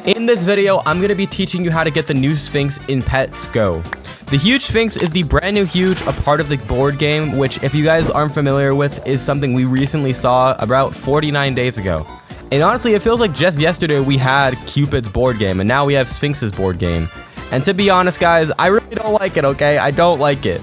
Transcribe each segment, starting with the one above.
In this video, I'm going to be teaching you how to get the new Sphinx in Pets Go. The Huge Sphinx is the brand new Huge, a part of the board game, which if you guys aren't familiar with, is something we recently saw about 49 days ago. And honestly, it feels like just yesterday we had Cupid's board game, and now we have Sphinx's board game. And to be honest, guys, I really don't like it, okay? I don't like it.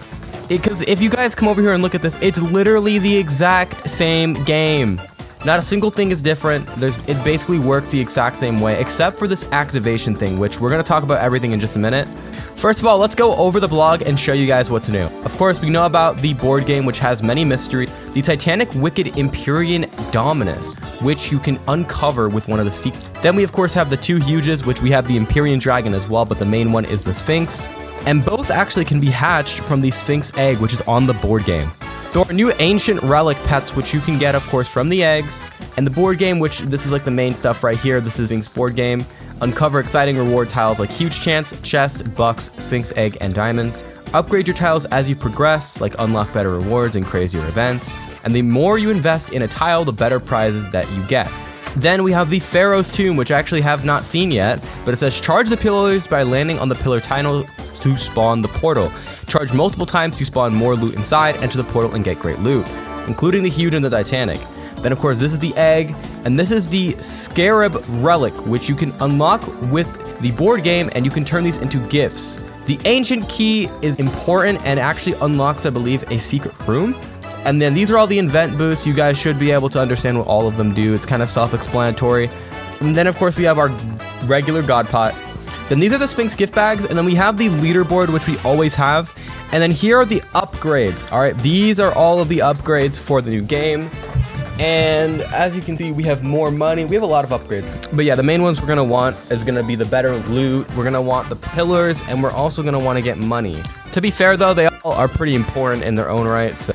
Because if you guys come over here and look at this, it's literally the exact same game. Not a single thing is different. It basically works the exact same way, except for this activation thing, which we're going to talk about everything in just a minute. First of all, let's go over the blog and show you guys what's new. Of course, we know about the board game, which has many mysteries. The Titanic Wicked Empyrean Dominus, which you can uncover with one of the secrets. Then we, of course, have the two Huges, which we have the Empyrean Dragon as well, but the main one is the Sphinx. And both actually can be hatched from the Sphinx egg, which is on the board game. There are new ancient relic pets, which you can get, of course, from the eggs. And the board game, which this is like the main stuff right here. This is Sphinx board game. Uncover exciting reward tiles like Huge Chance, Chest, Bucks, Sphinx Egg, and Diamonds. Upgrade your tiles as you progress, like unlock better rewards and crazier events. And the more you invest in a tile, the better prizes that you get. Then we have the Pharaoh's Tomb, which I actually have not seen yet, but it says charge the pillars by landing on the pillar tiles to spawn the portal. Charge multiple times to spawn more loot inside, enter the portal and get great loot, including the Huge and the Titanic. Then of course this is the egg, and this is the Scarab Relic, which you can unlock with the board game, and you can turn these into gifts. The Ancient Key is important and actually unlocks, I believe, a secret room. And then these are all the event boosts. You guys should be able to understand what all of them do. It's kind of self-explanatory. And then of course we have our regular God Pot. Then these are the Sphinx gift bags, and then we have the leaderboard, which we always have. And then here are the upgrades. All right, these are all of the upgrades for the new game. And as you can see, we have more money. We have a lot of upgrades. But yeah, the main ones we're gonna want is gonna be the better loot. We're gonna want the pillars, and we're also gonna want to get money. To be fair though, they all are pretty important in their own right. So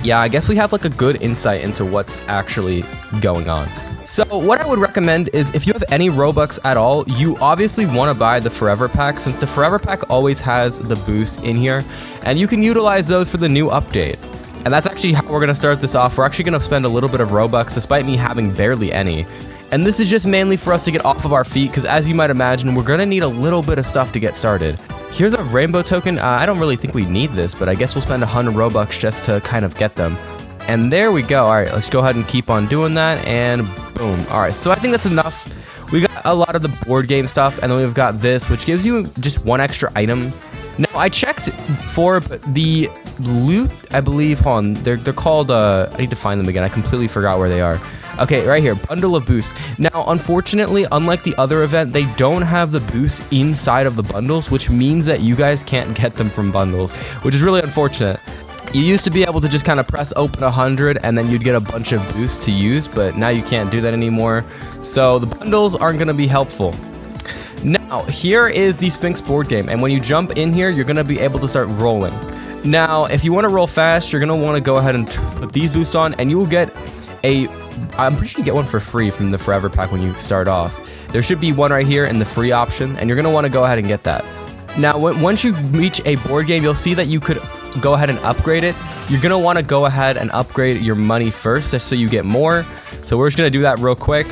yeah, I guess we have like a good insight into what's actually going on. So what I would recommend is if you have any Robux at all, you obviously want to buy the Forever Pack, since the Forever Pack always has the boosts in here, and you can utilize those for the new update. And that's actually how we're going to start this off. We're actually going to spend a little bit of Robux, despite me having barely any. And this is just mainly for us to get off of our feet, because as you might imagine, we're going to need a little bit of stuff to get started. Here's a rainbow token. I don't really think we need this, but I guess we'll spend 100 Robux just to kind of get them. And there we go. All right, let's go ahead and keep on doing that, and boom. All right, so I think that's enough. We got a lot of the board game stuff, and then we've got this, which gives you just one extra item. Now, I checked for the loot, I believe. Hold on, they're called, I need to find them again. I completely forgot where they are. Okay, right here, bundle of boosts. Now, unfortunately, unlike the other event, they don't have the boosts inside of the bundles, which means that you guys can't get them from bundles, which is really unfortunate. You used to be able to just kind of press open 100 and then you'd get a bunch of boosts to use, but now you can't do that anymore. So the bundles aren't going to be helpful. Now, here is the Sphinx board game, and when you jump in here, you're going to be able to start rolling. Now, if you want to roll fast, you're going to want to go ahead and put these boosts on, and you will get I'm pretty sure you get one for free from the Forever Pack when you start off. There should be one right here in the free option, and you're going to want to go ahead and get that. Now, once you reach a board game, you'll see that you could go ahead and upgrade it. You're going to want to go ahead and upgrade your money first, just so you get more. So we're just going to do that real quick.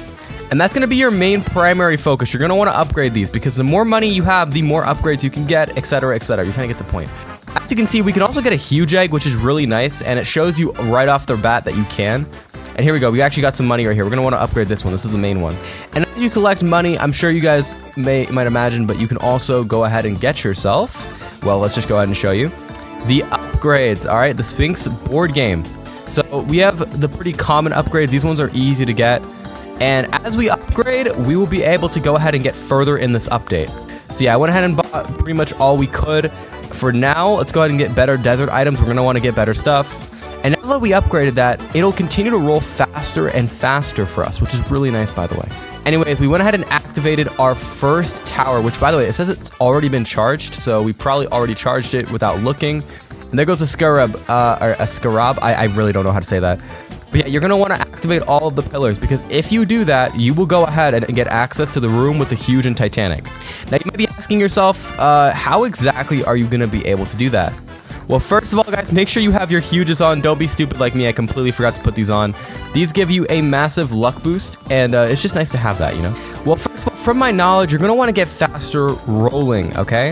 And that's going to be your main primary focus. You're going to want to upgrade these, because the more money you have, the more upgrades you can get, etc., etc. You kind of get the point. As you can see, we can also get a Huge egg, which is really nice, and it shows you right off the bat that you can. And here we go. We actually got some money right here. We're going to want to upgrade this one. This is the main one. And as you collect money, I'm sure you guys might imagine, but you can also go ahead and get yourself, well, let's just go ahead and show you the upgrades. All right, the Sphinx board game. So we have the pretty common upgrades. These ones are easy to get. And as we upgrade, we will be able to go ahead and get further in this update. So yeah, I went ahead and bought pretty much all we could. For now, let's go ahead and get better desert items. We're going to want to get better stuff. And now that we upgraded that, it'll continue to roll faster and faster for us, which is really nice, by the way. Anyways, we went ahead and activated our first tower, which, by the way, it says it's already been charged, so we probably already charged it without looking. And there goes a Scarab, or a Scarab. I really don't know how to say that. But yeah, you're going to want to activate all of the pillars, because if you do that, you will go ahead and get access to the room with the Huge and Titanic. Now, you might be asking yourself, how exactly are you going to be able to do that? Well, first of all, guys, make sure you have your Huges on. Don't be stupid like me. I completely forgot to put these on. These give you a massive luck boost, and it's just nice to have that, you know? Well, first from my knowledge, you're going to want to get faster rolling, okay?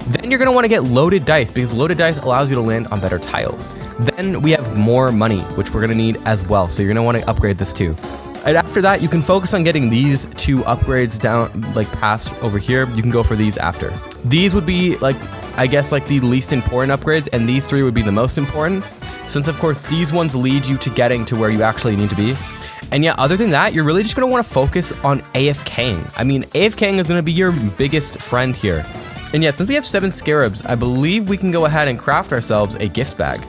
Then you're going to want to get loaded dice, because loaded dice allows you to land on better tiles. Then we have more money, which we're going to need as well, so you're going to want to upgrade this too. And after that, you can focus on getting these 2 upgrades down, like past over here. You can go for these after. These would be like, I guess, like the least important upgrades, and these 3 would be the most important, since of course these ones lead you to getting to where you actually need to be. And yeah, other than that, you're really just going to want to focus on AFKing. I mean, AFKing is going to be your biggest friend here. And yeah, since we have 7 scarabs, I believe we can go ahead and craft ourselves a gift bag.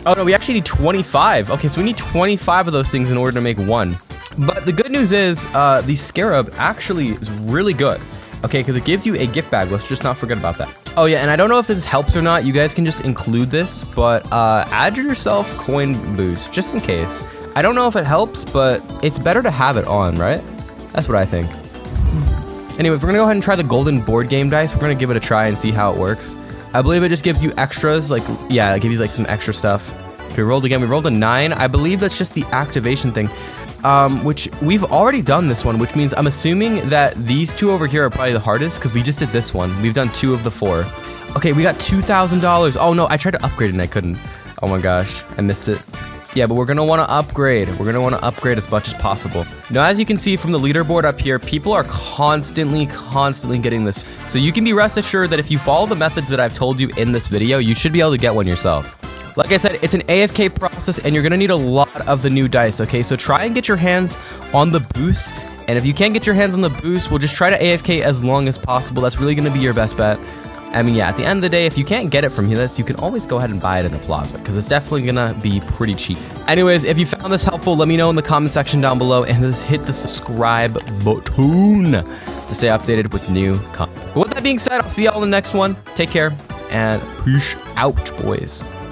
Oh no, we actually need 25. Okay, so we need 25 of those things in order to make 1. But the good news is, the scarab actually is really good. Okay, because it gives you a gift bag. Let's just not forget about that. Oh yeah, and I don't know if this helps or not. You guys can just include this, but add yourself coin boost, just in case. I don't know if it helps, but it's better to have it on, right? That's what I think. Anyway, if we're gonna go ahead and try the golden board game dice, we're gonna give it a try and see how it works. I believe it just gives you extras, like, yeah, it gives you like some extra stuff. Okay, we rolled again. We rolled a 9. I believe that's just the activation thing. Which we've already done this one, which means I'm assuming that these 2 over here are probably the hardest, because we just did this one. We've done 2 of the 4. Okay, we got $2,000. Oh no, I tried to upgrade it and I couldn't. Oh my gosh, I missed it. Yeah, but we're gonna want to upgrade. We're gonna want to upgrade as much as possible. Now, as you can see from the leaderboard up here, people are constantly getting this. So you can be rest assured that if you follow the methods that I've told you in this video, you should be able to get one yourself. Like I said, it's an AFK process, and you're gonna need a lot of the new dice, okay? So try and get your hands on the boost, and if you can't get your hands on the boost, we'll just try to AFK as long as possible. That's really gonna be your best bet. I mean, yeah, at the end of the day, if you can't get it from here, you can always go ahead and buy it in the plaza, because it's definitely gonna be pretty cheap. Anyways, if you found this helpful, let me know in the comment section down below, and just hit the subscribe button to stay updated with new content. But with that being said, I'll see y'all in the next one. Take care, and peace out, boys.